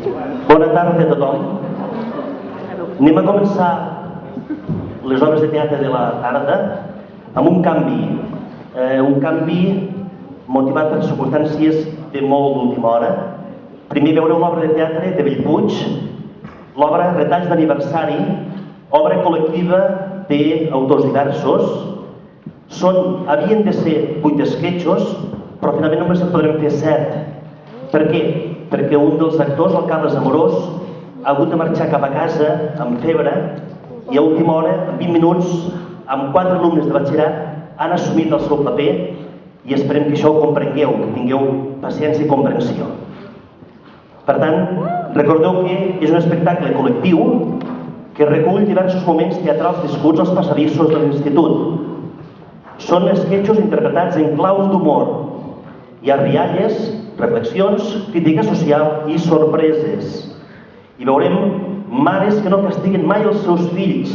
Bona tarda a tothom. Anem a començar les obres de teatre de la tarda amb un canvi motivat per circumstàncies de molt d'última hora. Primer veureu l'obra de teatre de Bellpuig, l'obra Retalls d'aniversari, obra col·lectiva d'autors diversos. Havien de ser 8 esquetxos, però finalment només en podrem fer 7. Per què? Perquè un dels actors, el Carles Amorós, ha hagut de marxar cap a casa amb febre i a última hora, en 20 minuts, amb 4 alumnes de batxillerat, han assumit el seu paper i esperem que això ho comprengueu, que tingueu paciència i comprensió. Per tant, recordeu que és un espectacle col·lectiu que recull diversos moments teatrals viscuts als passadissos de l'institut. Són esquetxos interpretats en clau d'humor. Hi ha rialles, reflexions, crítica social i sorpreses. I veurem mares que no castiguen mai els seus fills,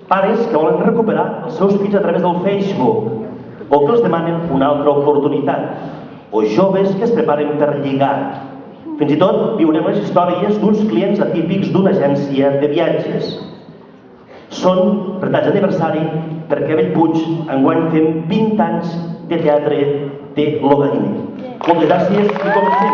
pares que volen recuperar els seus fills a través del Facebook, o que els demanen una altra oportunitat, o joves que es preparen per lligar. Fins i tot viurem les històries d'uns clients atípics d'una agència de viatges. Són retalls d'aniversari perquè a Bellpuig enguany fem 20 anys de teatre de Logariner. Moltes gràcies i comencem.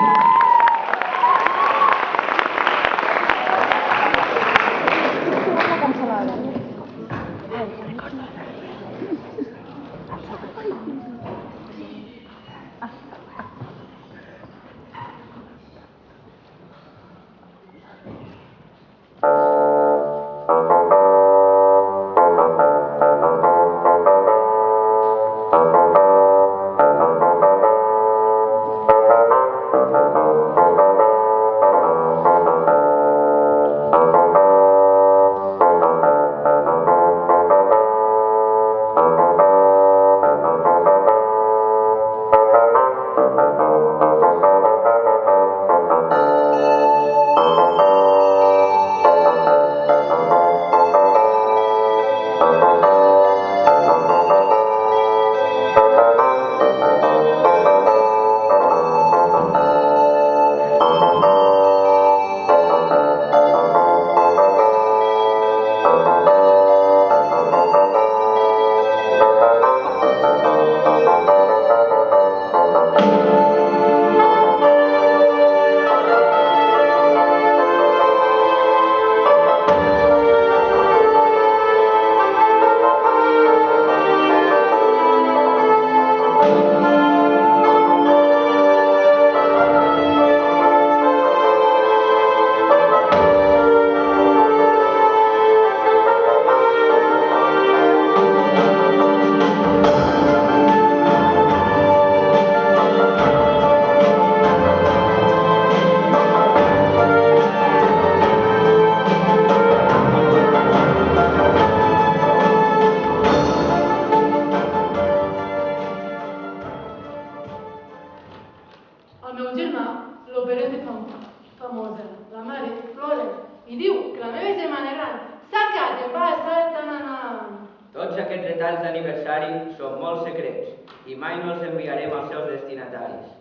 Tots aquests retalls d'aniversari són molt secrets i mai no els enviarem als seus destinataris.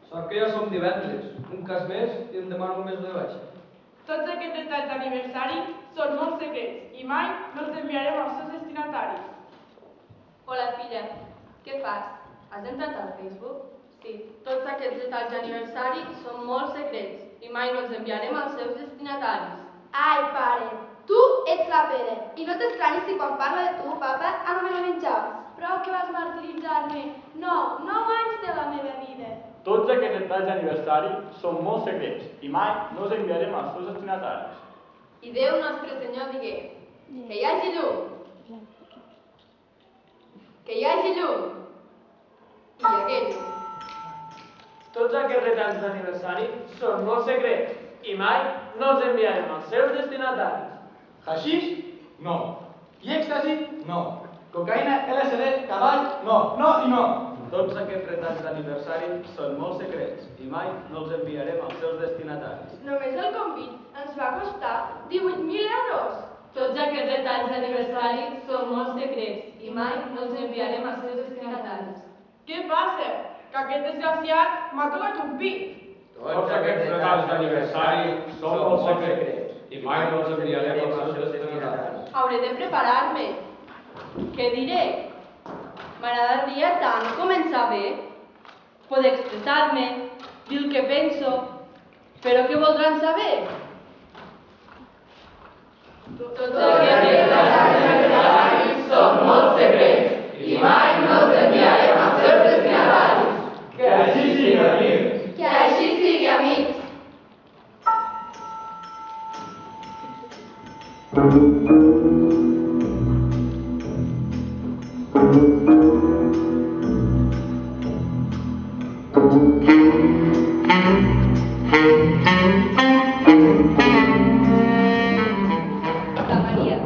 Sort que ja som divendres, un cas més i em demano un mes de baixa. Tots aquests retalls d'aniversari són molt secrets i mai no els enviarem als seus destinataris. Hola, filla. Què fas? Has entrat al Facebook? Sí. Tots aquests detalls d'aniversari són molt secrets i mai no els enviarem als seus destinataris. Ai, pare, tu ets la Pere i no t'estranyis si quan parla de tu, papa, anomena menjars. Prou que vas martiritzar-me. 9 anys de la meva vida. Tots aquests detalls d'aniversari són molt secrets i mai no els enviarem als seus destinataris. I Déu Nostre Senyor digué que hi hagi llum. Que hi hagi llum. I hi hagué llum. Tots aquests retalls d'aniversari són molt secrets i mai no els enviarem als seus destinataris. Haixix? No. I èxtasi? No. Cocaïna, LSD, cavall? No. No i no. Tots aquests retalls d'aniversari són molt secrets i mai no els enviarem als seus destinataris. Només el convit ens va costar 18.000 euros. Tots aquests detalls d'aniversari són molt secrets i mai no els enviarem als seus destinataris. Què passa? Que aquest desgraciat m'ha tocat un pit. Tots aquests regals d'aniversari són molt secrets i mai no els enviarem als seus destinataris. Hauré de preparar-me. Què diré? M'agradaria tant començar bé, poder expressar-me, dir el que penso, però què voldran saber? Tots aquests regals són molt secrets i mai no els enviarem als seus destinataris. Que així sigui, amics. Que així sigui, amics. La Maria.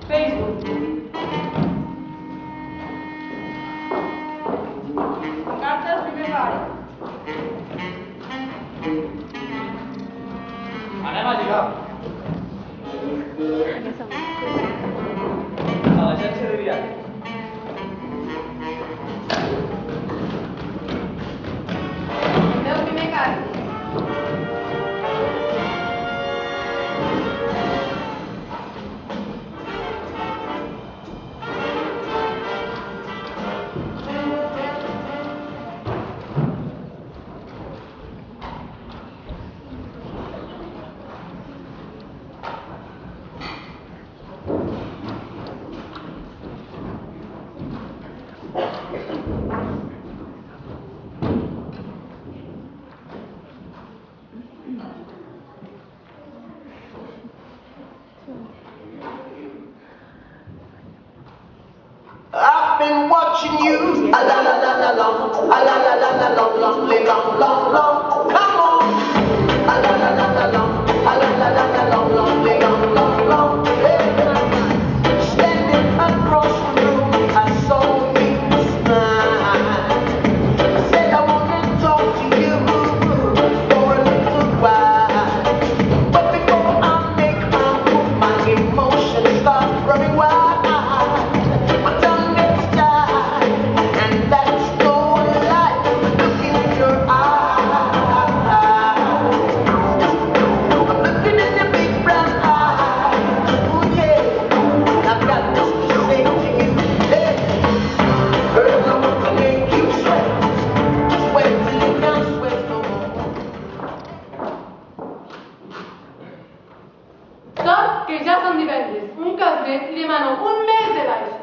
Facebook. Carta al primer pare. Anem a lligar. A l'agència de viatges. El meu primer càrrec. I've been watching you, a la la la la long, a la la la la long, long, long, long, long. Come on, a la la la la long, a la la la la long, long, long, long, long. Hey. Standing across the room, I saw you smile. I said I want to talk to you for a little while, but before I make my move, my emotions start running wild. Que ja són divendres, un cas més i demano un mes de baixa.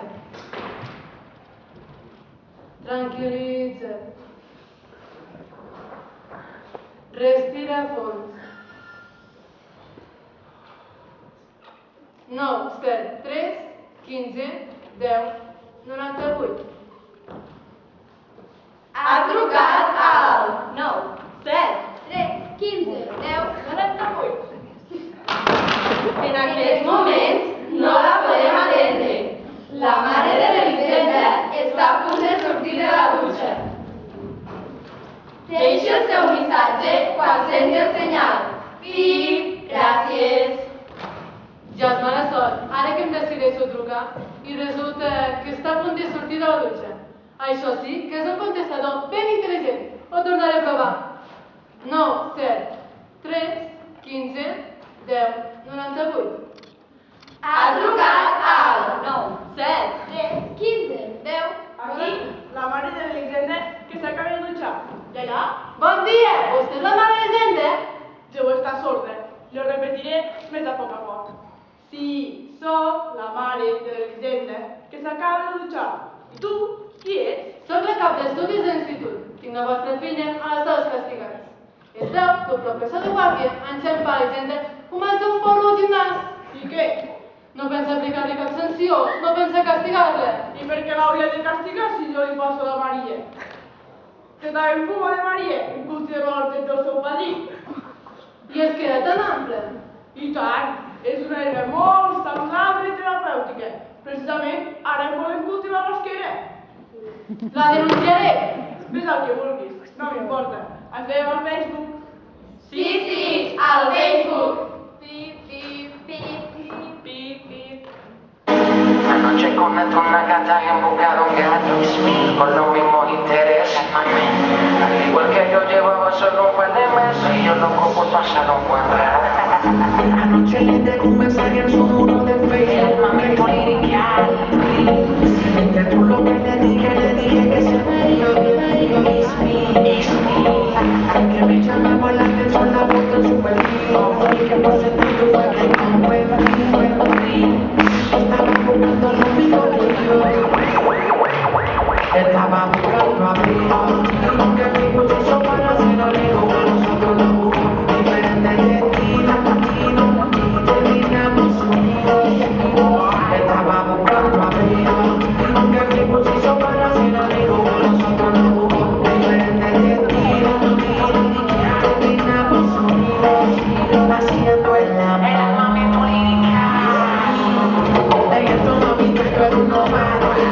Tranquil·litza't. Respira fons. 9, 7, 3, 15, 10, 98. Ha trucat al 9, 7, 3, 15, 10, 98. En aquests moments no la podem atendre. La mare de l'Elisenda està a punt de sortir de la dutxa. Deixi el seu missatge quan senti el senyal. Pip, gràcies. Ja és mala sort. Ara que em decideixo trucar i resulta que està a punt de sortir de la dutxa. Això sí que és un contestador ben intel·ligent. Ho tornaré a provar. 9, 7, 3, 15, 10, 98. Ha trucat al 9, 7, 3, 15, 10, Aquí, la mare de l'Elisenda que s'acaba de dutxar. I allà, Bon dia! Vostè és la mare de Elisenda? deu estar sorda. Lo repetiré més a poc a poc. Sí, soc la mare de l'Elisenda que s'acaba de dutxar. I tu, qui ets? Soc la cap d'estudis de l'institut. Tinc la vostra filla a les sales castigades. Es veu que el professor de guàrdia, enxampa a l'Elisenda, comença un porro al gimnàs. I què? No pensa aplicar-li cap sanció, no pensa castigar-la. I per què l'hauria de castigar si jo li passo la Maria? Que també fuma de Maria, en culti de valor del seu padrí. I és que era tan ample. I tant, és una herba molt saludable i terapèutica. Precisament, ara en volem cultivar l'esquera. La denunciaré. Ves el que vulguis, no m'importa. Ens veiem al Facebook. Sí, sí, al Facebook. pip, pip, pip, pip, pip, pip. Anoche con una gata he embocado un gato con los mismos intereses. loco por pasar un buen rato. Anoche le dejé un mensaje en su muro de Facebook, mami political. Entre tú lo que le dije que se veía, it's me. Que me llamaba la atención la foto en su perfil, y que por sentido fue que no me estaba buscando lo mismo que yo. Estaba buscando amigos, aunque mi muchacho para ser amigo, nosotros nos buscamos diferentes destinos, terminamos unidos. Estaba buscando amigos, aunque mi muchacho para ser amigo, nosotros nos buscamos diferentes destinos, terminamos unidos, haciendo el amor. Era mami política, ella es tu mamita, pero no va.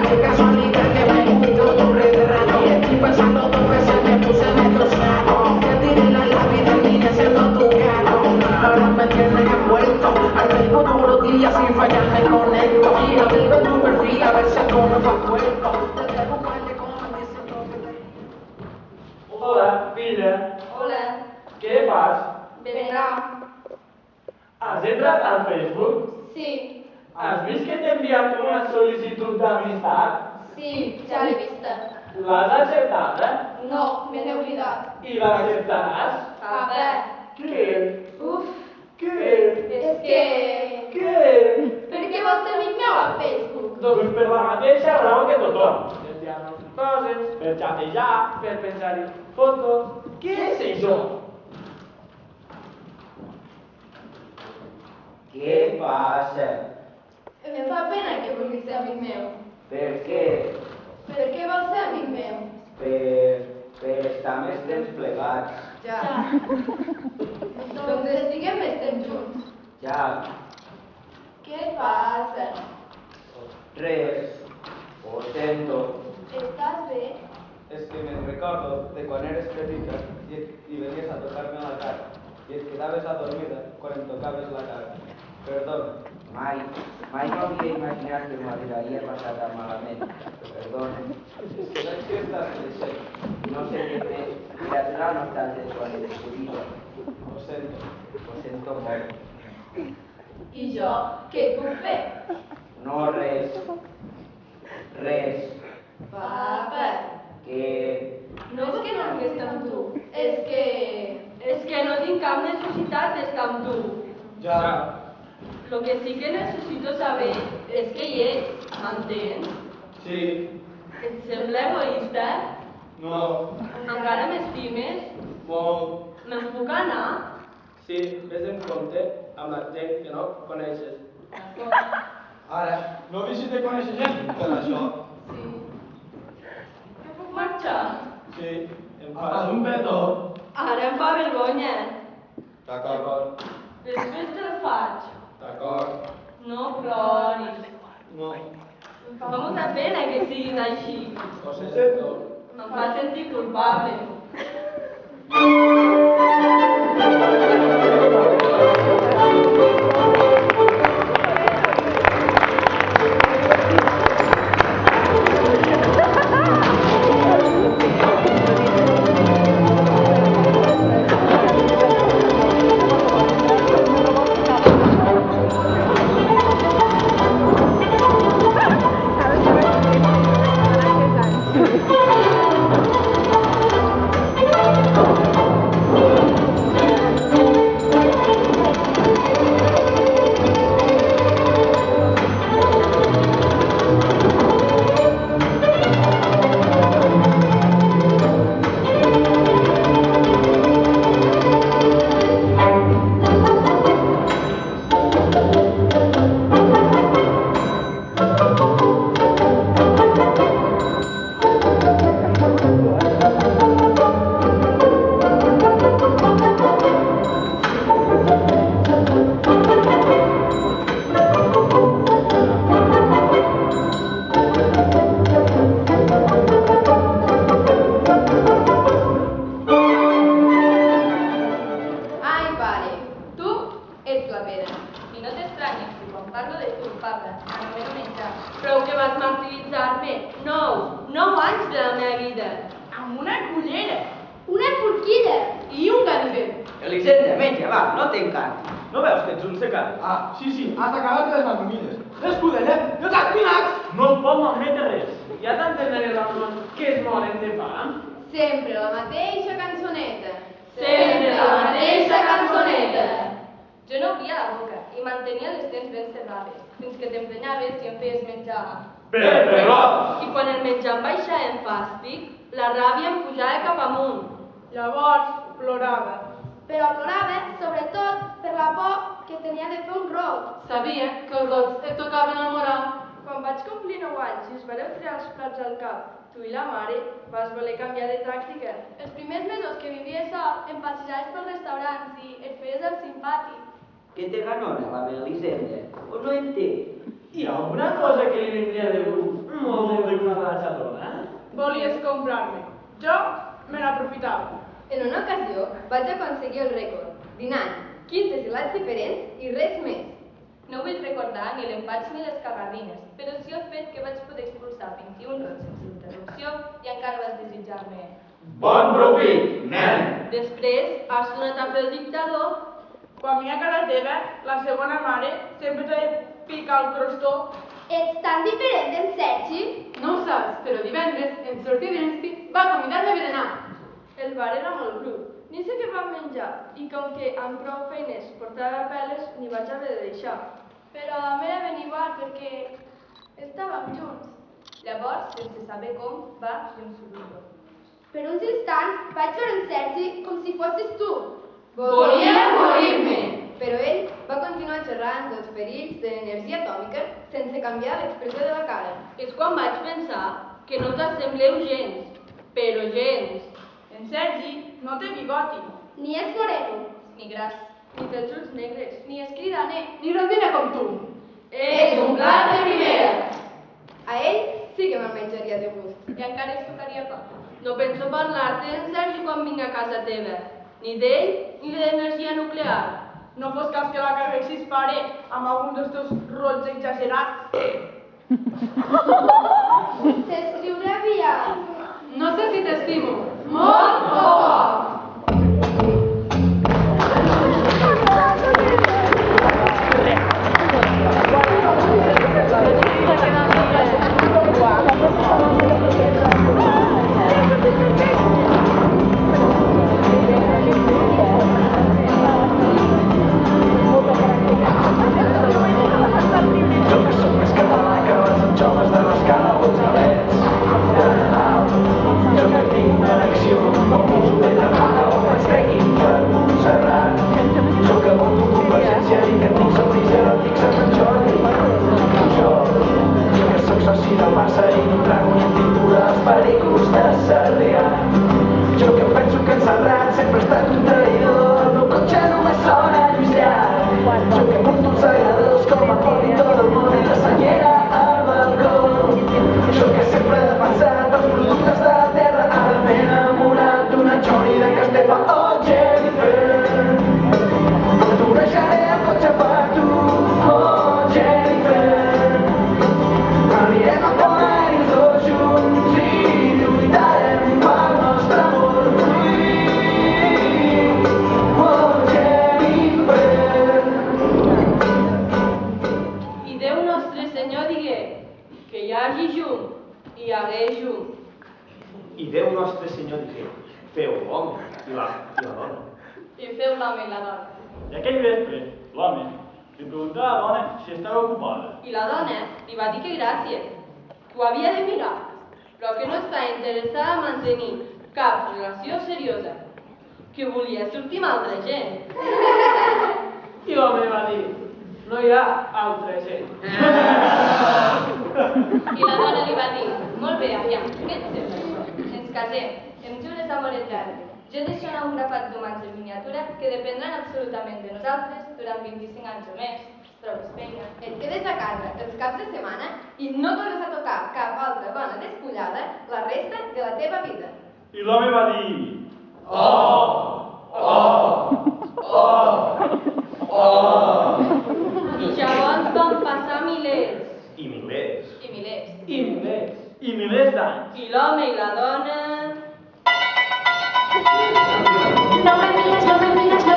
Qué casualidad que me gustó tu retrato. Estoy pensando dos veces, me puse medio saco. Te tiré la lápiz y terminé siendo tu gato. Ahora me tienes envuelto al Facebook todos los días sin fallar me conecto. Y a ver en tu perfil a ver si tú no vas puesto. Te dejo un par de cosas diciendo que te... Hola, filla. Hola. Què fas? Vinga. Has entrat al Facebook? Sí. Has vist que t'he enviat una sol·licitud d'amistat? Sí, ja l'he vista. L'has acceptada? No, me n'he oblidat. I l'acceptaràs? Papa. Què? Uf. Què? És que... Què? Per què vols ser amic meu al Facebook? Doncs per la mateixa raó que tothom. Per enviar-nos coses, per xatejar, per pensar-hi fotos... Què sé jo? Què passa? Em fa pena que vulguis ser amic meu. Per què? Per què vols ser amic meu? Per estar més temps plegats. Ja. Doncs estiguem més temps junts. Ja. Què passa? Res. Ho sento. Estàs bé? Es que me recordo de quan eres petita i venies a tocar-me la cara i et quedaves adormida quan em tocaves la cara. Perdona. Mai no havia imaginat que m'arribaria a passar tan malament. Perdona. És que veig que estàs creixent. No sé què fer. I aturar nostàlgies quan ets petita. Ho sento molt. I jo, què et puc fer? No, res. Res. Papa. Que... No és que no vulgui estar amb tu, és que no tinc cap necessitat d'estar amb tu. Ja. Lo que sí que necessito saber és que hi ets, m'entens? Sí. Et sembla egoista? No. Encara m'estimes? Molt. Me'n puc anar? Sí, vés en compte amb la gent que no coneixes. Ara, no deixis de conèixer gent per això. Sí. Que puc marxar? Sí. Em fas un petó. Ara em fa vergonya. D'acord. Després te'l faig. D'acord. No ploris. No. Em fa molta pena que siguis així. Ho sento. Em fa sentir culpable. Prou que vas martiritzar-me 9 anys de la meva vida. Amb una cullera. Una forquilla. I un ganivet. Elisenda, menja, va, no t'encanti. No veus que ets un secari? Ah, sí, has acabat de les mandomilles. L'escudellet i els espinacs! No es pot malmetre res. Hi ha tantes nenes al món que es moren de fam. Sempre la mateixa cançoneta. Sempre la mateixa cançoneta. Jo no obria la boca i mantenia les dents ben cerrades, fins que t'emprenyaves i em feies menjar. Però... I quan el menjar em baixava en fàstic, la ràbia em pujava cap amunt. Llavors plorava. Però plorava sobretot per la por que tenia de fer un rot. Sabia que els rots et tocaven al moral. Quan vaig complir 9 anys i us vareu treure els plats al cap, tu i la mare vas voler canviar de tàctica. Els primers mesos que vivia sol, em passejaves pels restaurants i et feies el simpàtic. Que te ganona la Melisenda? O no en té? Hi ha alguna cosa que li vindria de gust molt de una ratxadora? Volies comprar-me. Jo me n'aprofitava. En una ocasió vaig aconseguir el rècord, dinant 15 gelats diferents i res més. No vull recordar ni l'empatx ni les cagarrines, però sí el fet que vaig poder expulsar 21 rots sense interrupció i encara vas desitjar-me. Bon profit, nen! Després has tornat a fer el dictador. Quan venia a casa teva, la segona mare sempre t'ha de picar el crostó. Ets tan diferent d'en Sergi? No ho saps, però divendres, en sortir d'Insti, va convidar-me a berenar. El bar era molt brut, ni sé què vam menjar, i com que amb prou feines portava peles, n'hi vaig haver de deixar. Però a mi era ben igual perquè estàvem junts. Llavors, sense saber com, va fer un sorollo. Per uns instants vaig veure en Sergi com si fossis tu. Volia morir-me! Però ell va continuar xerrant dels perills de l'energia atòmica sense canviar l'expressió de la cara. És quan vaig pensar que no t'assembleu gens, però gens. En Sergi no té bigoti. Ni és moreno. Ni gras. Ni té els ulls negres. Ni és cridaner. Ni rondina com tu. És un plat de primera! A ell sí que me'l menjaria de gust. I encara es tocaria pa. No penso parlar-te en Sergi quan vinc a casa teva. Ni d'ell, ni de l'energia nuclear. No fos cas que la caguessis, pare, amb algun dels teus rots exagerats. T'escriuré aviat. No sé si t'estimo. Molt o poc. I Déu nostre Senyor digué, feu l'home i la dona. I feu l'home i la dona. I aquell vespre, l'home li preguntà a la dona si estava ocupada. I la dona li va dir que gràcies, que ho havia de mirar, però que no estava interessada a mantenir cap relació seriosa, que volia sortir amb altra gent. I l'home va dir, no hi ha altra gent. I la dona li va dir, molt bé, aviam, què et sembla això? Ens casem, em jures amor etern. Jo deixaré un grapat d'humans en miniatura que dependran absolutament de nosaltres durant 25 anys o més. Trobes feina. Et quedes a casa els caps de setmana i no tornes a tocar cap altra dona despullada la resta de la teva vida. I l'home va dir, I llavors van passar milers. I milers. I milers. i milers, i milers d'anys. I l'home i la dona... No me mires, no me mires, no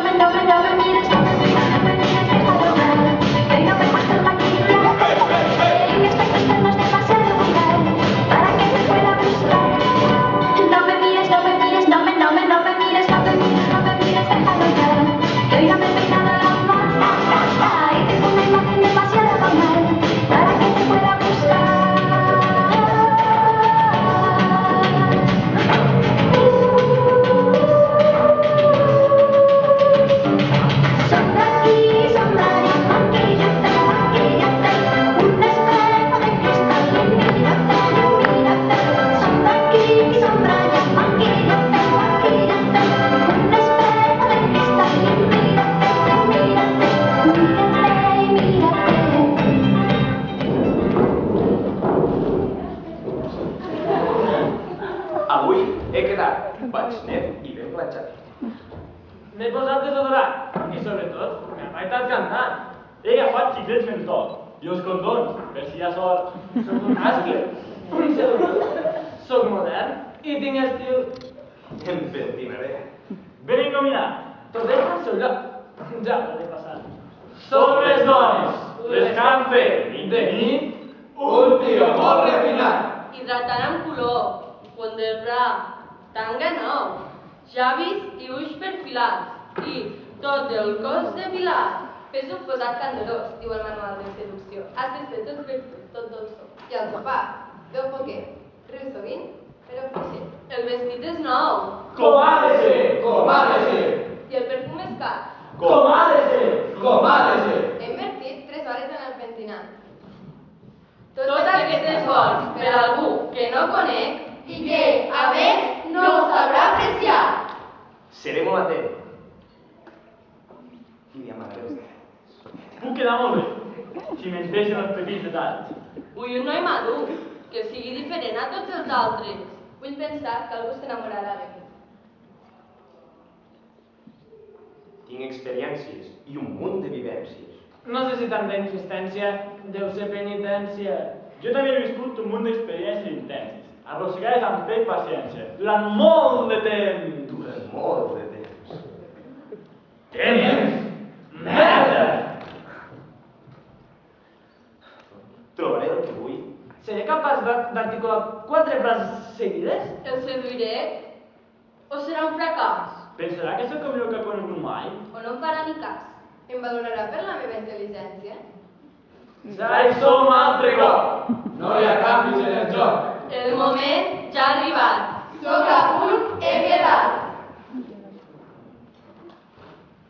posat desodorant i sobretot m'he afaitat cantant. He agafat xiclets mentol i els condons, per si hi ha sort. Soc un mascle, un seductor, soc modern i tinc estil. Em pentinaré. Ben encaminat. Tot és al seu lloc. Ja ho he passat. Som les dones, les que han fet de mi Un tio molt refinat. Hidratant amb color, font del bra, tanga nou, llavis i ulls perfilats i tot el cos depilat. Fes un posat candorós, diu el manual de seducció. Has de ser tot virtut, tot dolçó. I el sopar, veu poquer, riu sovint, però fluixer. El vestit és nou. com ha de ser, Com ha de ser. I el perfum és car. com ha de ser. Com ha de ser. He invertit 3 hores en el pentinat. Tot aquest esforç per a algú que no conec i que, a més, no ho sabrà apreciar. Seré molt atent. I li amagaré els drets. Puc quedar molt bé, si me'n deixen els petits detalls. vull un noi madur, que sigui diferent a tots els altres. Vull pensar que algú s'enamorarà de mi. Tinc experiències i un munt de vivències. No sé si tanta insistència deu ser penitència. Jo també he viscut un munt d'experiències intenses, arrossegades amb fe i paciència, durant molt de temps. Durant molt de temps. Temps? Merda! Trobaré el que vull. Seré capaç d'articular 4 frases seguides? El seduiré? O serà un fracàs? Pensarà que sóc el millor que ha conegut mai? O no em farà ni cas. Em valorarà per la meva intel·ligència? Ja hi som altre cop! No hi ha canvis en el joc. El moment ja ha arribat. Soc a punt, he quedat.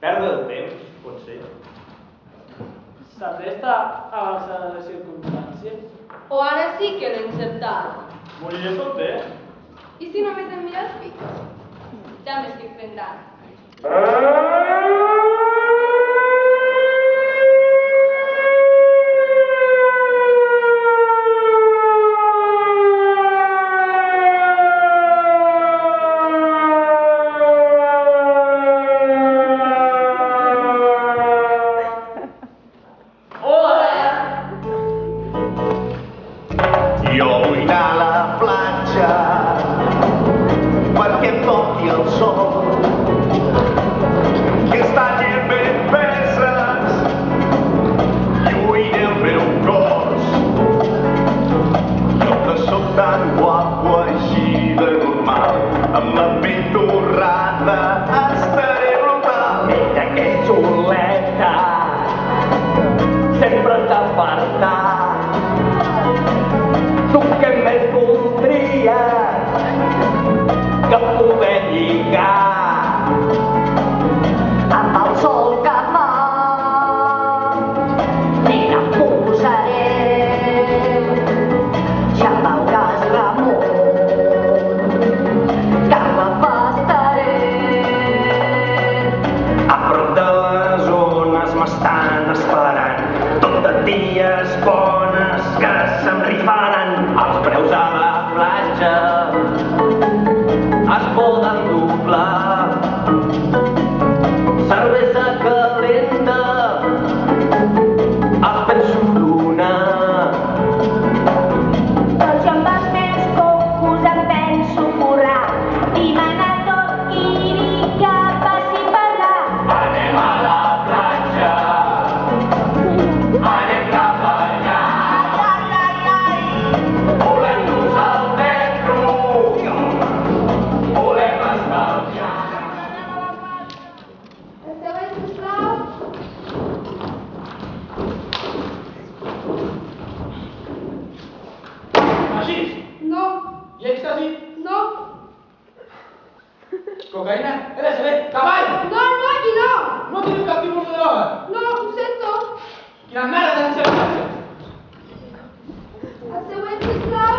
Perdre el temps, potser. S'apresta a l'alçada de les circumstàncies? O ara sí que l'he encertat. Moriré solter? I si només em mira els pits? Ja m'estic fent gran. Jo vull anar a la platja perquè em toqui el sol, que està gent ben peses lluny del meu cos. Jo que sóc tan guapo així de normal, amb la pell torrada estaré brutal. Mira que xuleta, sempre t'aparta. Tu què més voldries que poder lligar amb el sol que fa? Mira, posaré, ja veuràs l'amor que m'afastaré. A prop de les ones m'estan esperant, tot de dies bones que se'm rifaran. Els preus a la platja es poden doblar. Cervesa calenta els penso donar. Tots amb els meus cocos em penso forrar. Dimana tot guiri que passi per là. Anem a la platja, anem cap allà. Volem-nos al metro, volem estalviar. El següent, sisplau. Així. No, I èxtasi. no, Cocaïna. LSD. Cavall. no, no i no. No teniu cap tipus de droga. No, ho sento. Quina merda de xerratge. El següent, sisplau.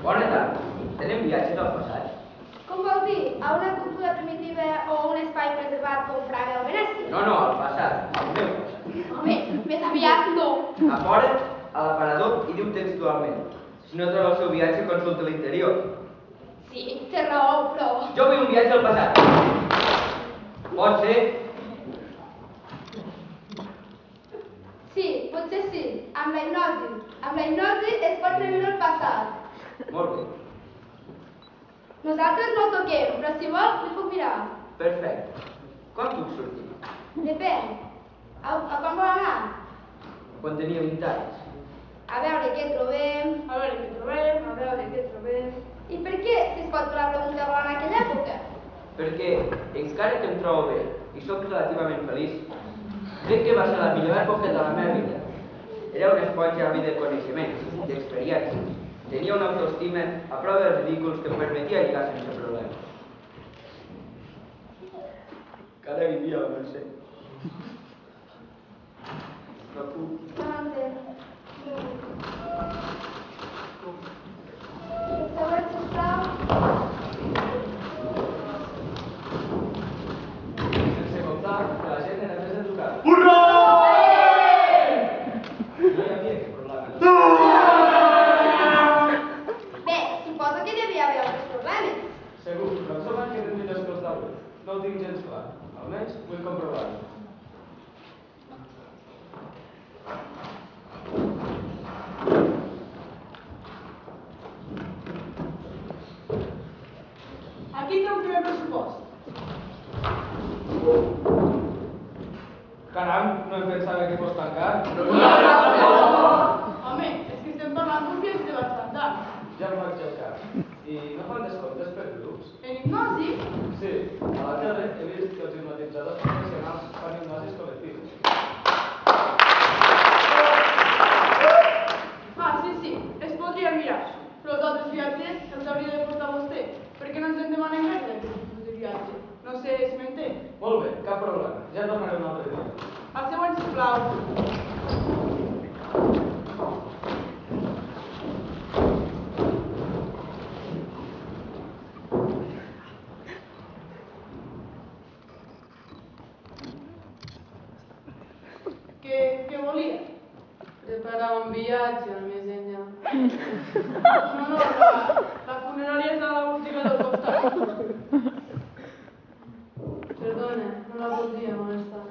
Bona tarda. Tenen viatges al passat? Com vol dir? A una cúpula primitiva o un espai preservat com Praga o Venècia? No, no, al passat. Al meu passat. Home, més aviat no. A fora, a l'aparador, hi diu textualment: si no troba el seu viatge, consulta l'interior. Sí, té raó, però... Jo vull un viatge al passat. Pot ser? Sí, potser sí, amb la hipnosi. Amb la hipnosi es pot reviure el passat. Molt bé. Nosaltres no ho toquem, però si vol, li puc mirar. Perfecte. Quan puc sortir? Depèn. A quan vol anar? Quan tenia 20 anys. A veure què trobem. A veure què trobem. A veure què trobem. I per què, si es pot la pregunta, vol anar a aquella època? Perquè, encara que em trobo bé i sóc relativament feliç, crec que va ser la millor època de la meva vida. Era una esponja de coneixements, d'experiències. Tenia una autoestima a prova dels ridículs que em permetia lligar sense problemes. Cada vivia la Mercè. No puc. No entenc. Següent, sisplau. Sense comptar que la gent era més educada. Hurra! No hi havia aquest problema. Bé, suposo que devia haver altres problemes. Segur, però em sembla que eren millors que els d'avui. No ho tinc gens clar. Almenys vull comprovar-ho. Aquí té un primer pressupost. Caram, no em pensava que fos tan car. Home, és que estem parlant d'un viatge de bastant anys. Ja em vaig al cap. I no fan descomptes per grups? En hipnosi? Sí, a la tele he vist que els hipnotitzadors professionals fan hipnosis col·lectives. Ah, sí, es podria enviar. Però els altres viatges els hauria de portar vostè. Per què no ens en demanen res d'aquest tipus de viatge? No sé si m'entén. Molt bé, cap problema. Ja tornaré un altre dia. El següent, sisplau. Què volia? Preparar un viatge al més enllà. No, la funerària és a la botiga del costat. Perdona, no la voldria molestar.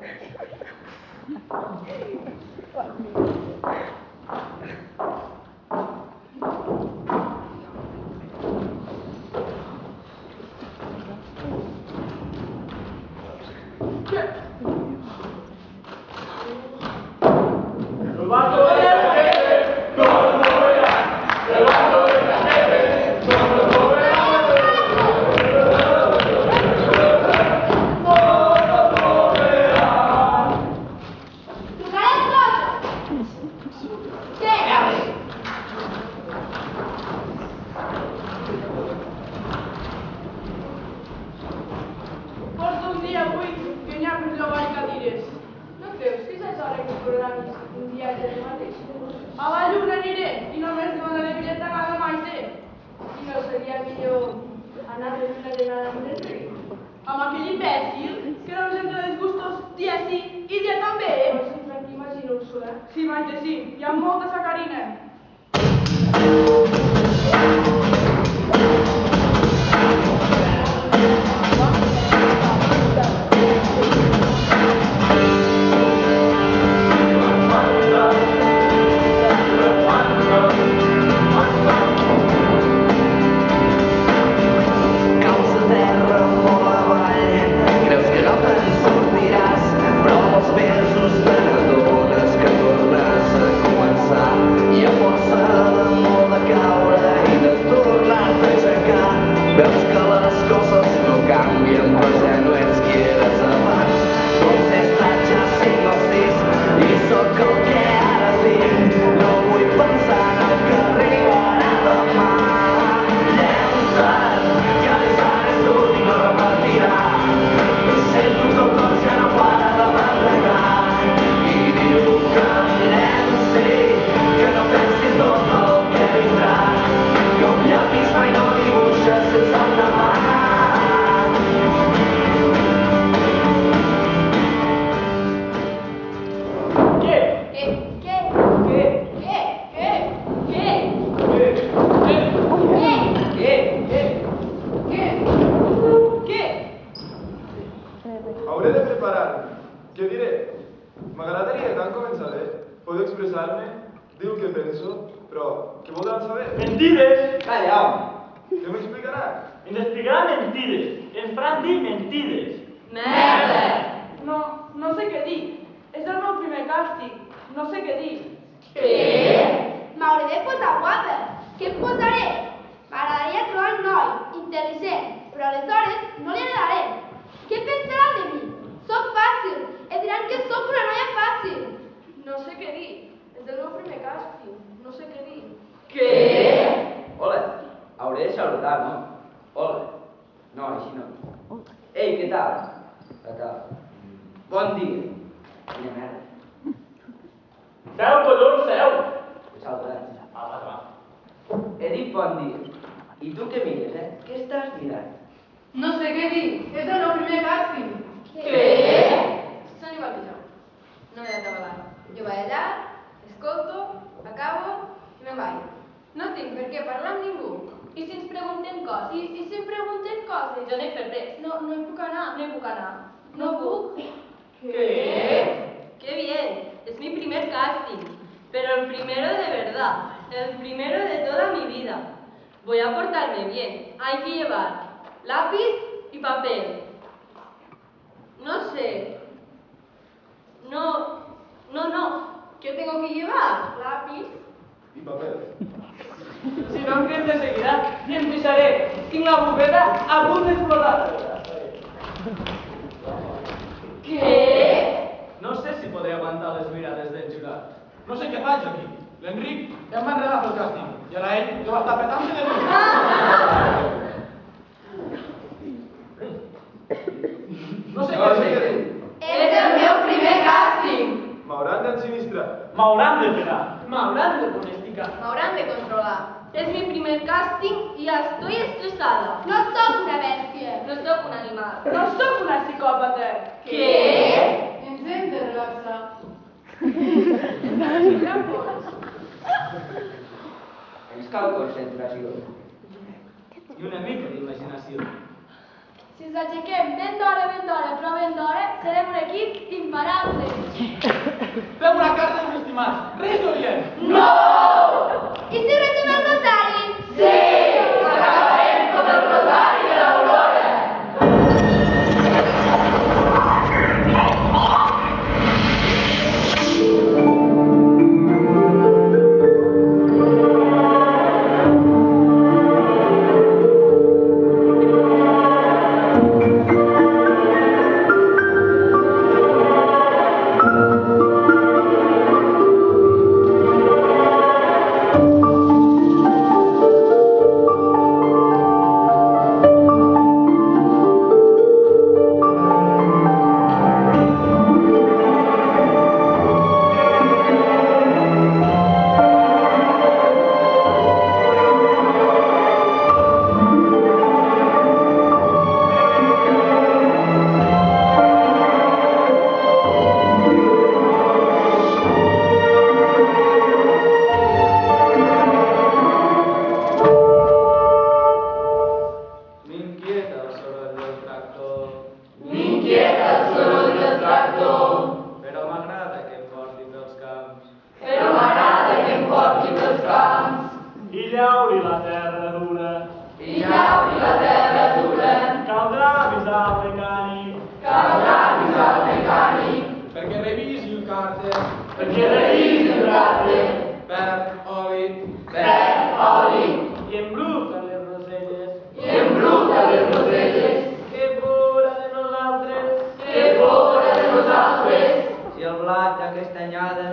Porto un dia buit que n'hi ha per llogar cadires. No creus que ja és hora que programis un viatge de mateix? A la lluna aniré i només donaré bitllet d'anada mai té. I no seria millor anar de lluna de nada amb el riu? Amb aquell imbècil que només entre els gustos dia sí i dia també. Però sempre m'imagino Úrsula. Sí, Maite, sí. Hi ha molta sacarina. Caus a terra molt avall, creus que no te'n sortiràs, però als mesos t'adones que tornes a començar i a força de molt de caure i de tornar de preparar-me. Què diré? M'agradaria, tant començar bé, poder expressar-me, dir el que penso, però què voldran saber? Mentides! Calla, home! Què m'explicarà? Ens explicarà mentides. Ens faran dir mentides. Merda! No sé què dir. És el meu primer càstig. No sé què dir. Què? M'hauré de posar guapa. Què em posaré? M'agradaria trobar un noi, intel·ligent, però aleshores no li agradaré. Què pensaran de mi? Soc fàcil. Em diran que sóc una noia fàcil. No sé què dir. És el meu primer càstig. No sé què dir. Què? Hola, hauré de saludar, no? Hola. No, així no. Ei, què tal? Què tal? Bon dia. Quina merda. Seu, collons, seu! Saludats. Va. He dit bon dia. I tu què mires, eh? Què estàs mirant? No sé què dir. És el meu primer càsting. Què? Són igual que jo. No m'he d'atabalar. Jo vaig allà, escolto, acabo i me'n vaig. No tinc per què parlar amb ningú. I si ens preguntem coses? I si em pregunten coses? Jo no he fet res. No hi puc anar. No hi puc anar. No puc. ¡Qué bien! Es mi primer casting, pero el primero de verdad, el primero de toda mi vida. Voy a portarme bien. Hay que llevar lápiz y papel. No sé. No. ¿Qué tengo que llevar? Lápiz. I paper. Si no em creix de seguida, i em pixaré. Tinc la bufeta a punt d'explotar. Què? No sé si podré aguantar les mirades del jurat. No sé què faig aquí. L'Enric em va enredar pel càsting. I ara ell jo va estar petant-se de mi. No sé què dir. És el meu primer càsting. M'hauran d'ensinistrar. M'hauran de pegar. M'hauran de domesticar. M'hauran de controlar. Es mi primer casting y ya estoy estresada. No sóc una bèstia. No soy un animal. No sóc una psicòpata. Què? Ens hem de relaxar. Ens cal concentració. I una mica d'imaginació. Si ens aixequem ben d'hora, però ben d'hora, serem un equip imparable. Fem una carta als estimats. Reis d'Orient. No! I si resem el rosari? Sí! Acabarem com el rosari de l'Aurora. Si el blat d'aquesta anyada